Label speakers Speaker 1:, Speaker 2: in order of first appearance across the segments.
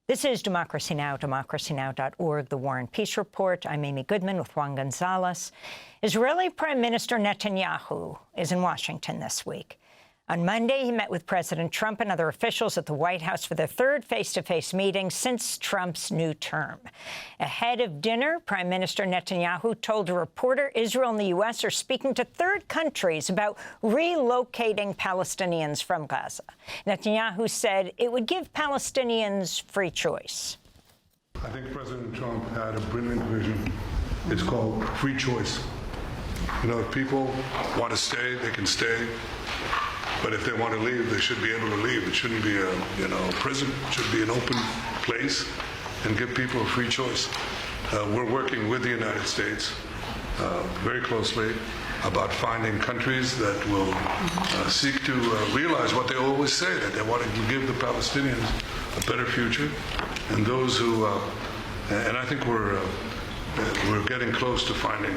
Speaker 1: This is Democracy Now!, democracynow.org, The War and Peace Report. I'm Amy Goodman with Juan Gonzalez. Israeli Prime Minister Netanyahu is in Washington this week. On Monday, he met with President Trump and other officials at the White House for their third face-to-face meeting since Trump's new term. Ahead of dinner, Prime Minister Netanyahu told a reporter Israel and the U.S. are speaking to third countries about relocating Palestinians from Gaza. Netanyahu said it would give Palestinians free choice.
Speaker 2: I think President Trump had a brilliant vision. It's called free choice. You know, if people want to stay, they can stay. But if they want to leave, they should be able to leave. It shouldn't be a prison. It should be an open place and give people a free choice. We're working with the United States very closely about finding countries that will seek to realize what they always say, that they want to give the Palestinians a better future. And those who, and I think we're getting close to finding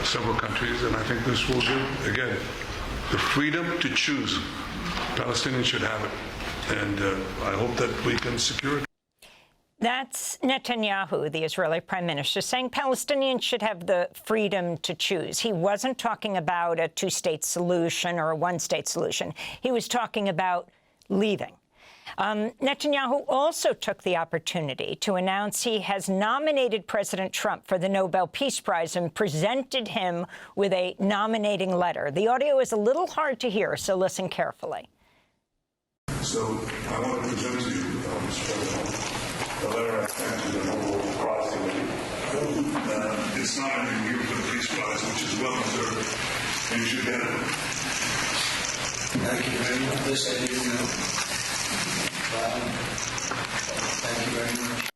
Speaker 2: several countries, and I think this will give, again, the freedom to choose. Palestinians should have it, and I hope that we can secure it.
Speaker 1: That's Netanyahu, the Israeli prime minister, saying Palestinians should have the freedom to choose. He wasn't talking about a two-state solution or a one-state solution. He was talking about leaving. Netanyahu also took the opportunity to announce he has nominated President Trump for the Nobel Peace Prize and presented him with a nominating letter. The audio is a little hard to hear, so listen carefully.
Speaker 2: So I want to present to you, Mr. President, the letter I sent to the Nobel Prize Committee. It's nominating you for the Peace Prize, which is well deserved, and you should get it.
Speaker 3: Thank you very much. This I didn't know. Thank you very much.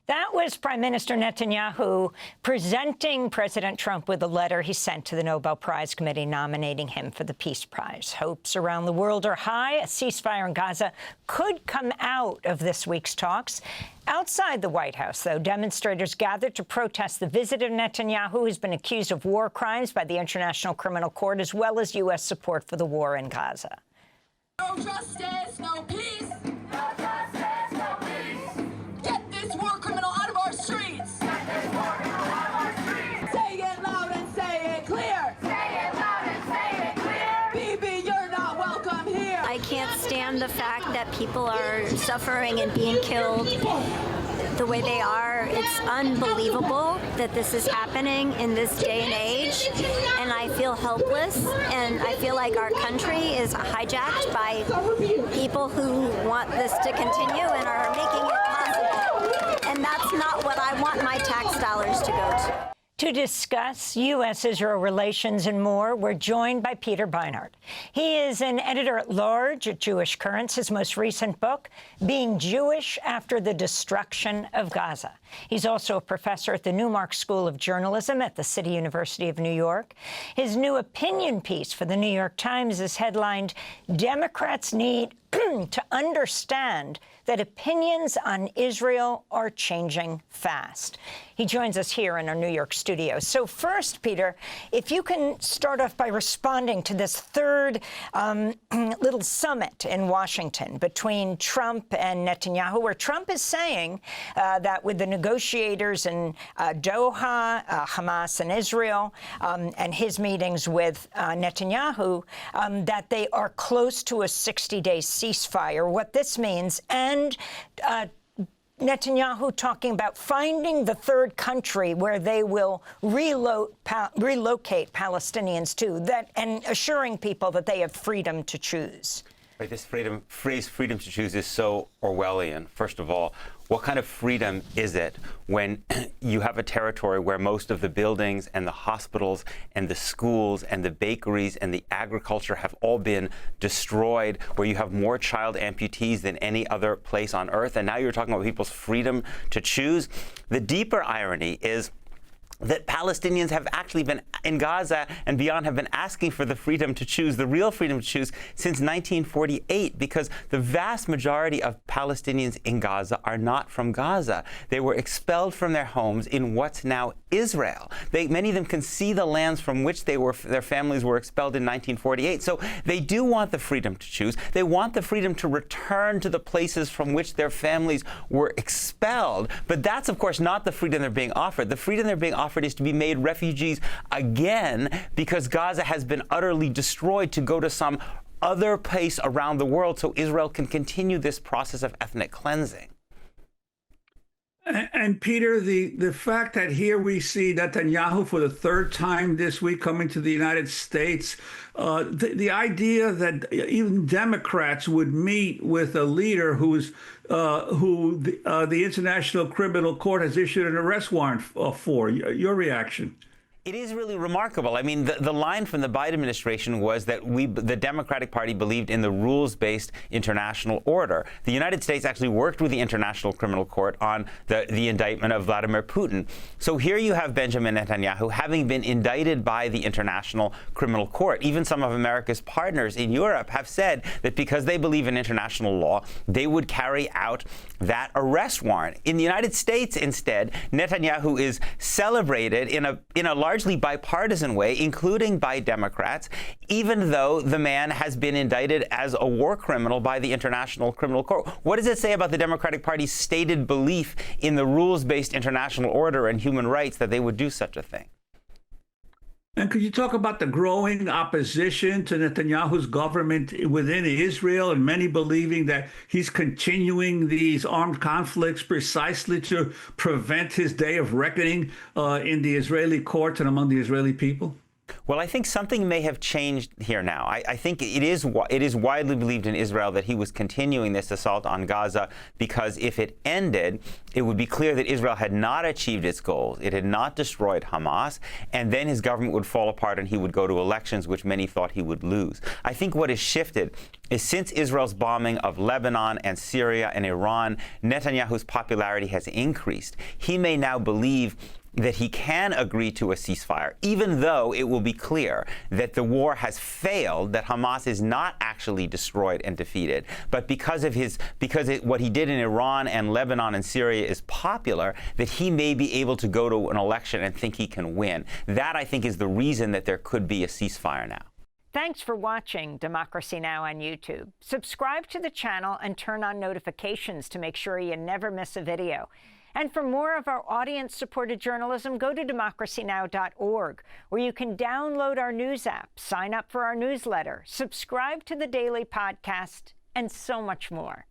Speaker 1: That was Prime Minister Netanyahu presenting President Trump with a letter he sent to the Nobel Prize Committee nominating him for the Peace Prize. Hopes around the world are high. A ceasefire in Gaza could come out of this week's talks. Outside the White House, though, demonstrators gathered to protest the visit of Netanyahu, who's been accused of war crimes by the International Criminal Court, as well as U.S. support for the war in Gaza.
Speaker 4: No justice, no peace. No justice, no peace. Get this war criminal out of our streets. Get this war criminal out of our streets. Say it loud and say it clear. Say it loud and say it clear. Bibi, you're not welcome here.
Speaker 5: I can't stand the fact that people are suffering and being killed the way they are. It's unbelievable that this is happening in this day and age, and I feel helpless, and I feel like our country is hijacked by people who want this to continue and are making it possible, and that's not what I want my tax dollars to go to.
Speaker 1: To discuss U.S.-Israel relations and more, we're joined by Peter Beinart. He is an editor-at-large at Jewish Currents. His most recent book, Being Jewish After the Destruction of Gaza. He's also a professor at the Newmark School of Journalism at the City University of New York. His new opinion piece for the New York Times is headlined, Democrats Need to Understand that Opinions on Israel Are Changing Fast. He joins us here in our New York studio. So first, Peter, if you can start off by responding to this third little summit in Washington between Trump and Netanyahu, where Trump is saying that with the negotiators in Doha, Hamas and Israel, and his meetings with Netanyahu, that they are close to a 60-day ceasefire. What this means, and Netanyahu talking about finding the third country where they will relocate Palestinians to, that, and assuring people that they have freedom to choose.
Speaker 6: Right, this phrase freedom to choose is so Orwellian. First of all, what kind of freedom is it when you have a territory where most of the buildings and the hospitals and the schools and the bakeries and the agriculture have all been destroyed, where you have more child amputees than any other place on earth, and now you're talking about people's freedom to choose? The deeper irony is that Palestinians have actually been, in Gaza and beyond, have been asking for the freedom to choose, the real freedom to choose, since 1948, because the vast majority of Palestinians in Gaza are not from Gaza. They were expelled from their homes in what's now Israel. Many of them can see the lands from which their families were expelled in 1948. So they do want the freedom to choose. They want the freedom to return to the places from which their families were expelled. But that's, of course, not the freedom they're being offered. The freedom they're being offered is to be made refugees again, because Gaza has been utterly destroyed, to go to some other place around the world so Israel can continue this process of ethnic cleansing.
Speaker 7: And Peter, the fact that here we see Netanyahu for the third time this week coming to the United States, the idea that even Democrats would meet with a leader who the International Criminal Court has issued an arrest warrant for. Your reaction?
Speaker 6: It is really remarkable. I mean, the line from the Biden administration was that the Democratic Party believed in the rules-based international order. The United States actually worked with the International Criminal Court on the indictment of Vladimir Putin. So here you have Benjamin Netanyahu having been indicted by the International Criminal Court. Even some of America's partners in Europe have said that because they believe in international law, they would carry out that arrest warrant. In the United States, instead, Netanyahu is celebrated in a largely bipartisan way, including by Democrats, even though the man has been indicted as a war criminal by the International Criminal Court. What does it say about the Democratic Party's stated belief in the rules-based international order and human rights that they would do such a thing?
Speaker 7: And could you talk about the growing opposition to Netanyahu's government within Israel, and many believing that he's continuing these armed conflicts precisely to prevent his day of reckoning in the Israeli courts and among the Israeli people?
Speaker 6: Well, I think something may have changed here now. I think it is widely believed in Israel that he was continuing this assault on Gaza because if it ended, it would be clear that Israel had not achieved its goals. It had not destroyed Hamas, and then his government would fall apart and he would go to elections, which many thought he would lose. I think what has shifted is since Israel's bombing of Lebanon and Syria and Iran, Netanyahu's popularity has increased. He may now believe that he can agree to a ceasefire, even though it will be clear that the war has failed, that Hamas is not actually destroyed and defeated. But because what he did in Iran and Lebanon and Syria is popular, that he may be able to go to an election and think he can win. That, I think, is the reason that there could be a ceasefire now.
Speaker 1: Thanks for watching Democracy Now! On YouTube. Subscribe to the channel and turn on notifications to make sure you never miss a video. And for more of our audience-supported journalism, go to democracynow.org, where you can download our news app, sign up for our newsletter, subscribe to the daily podcast, and so much more.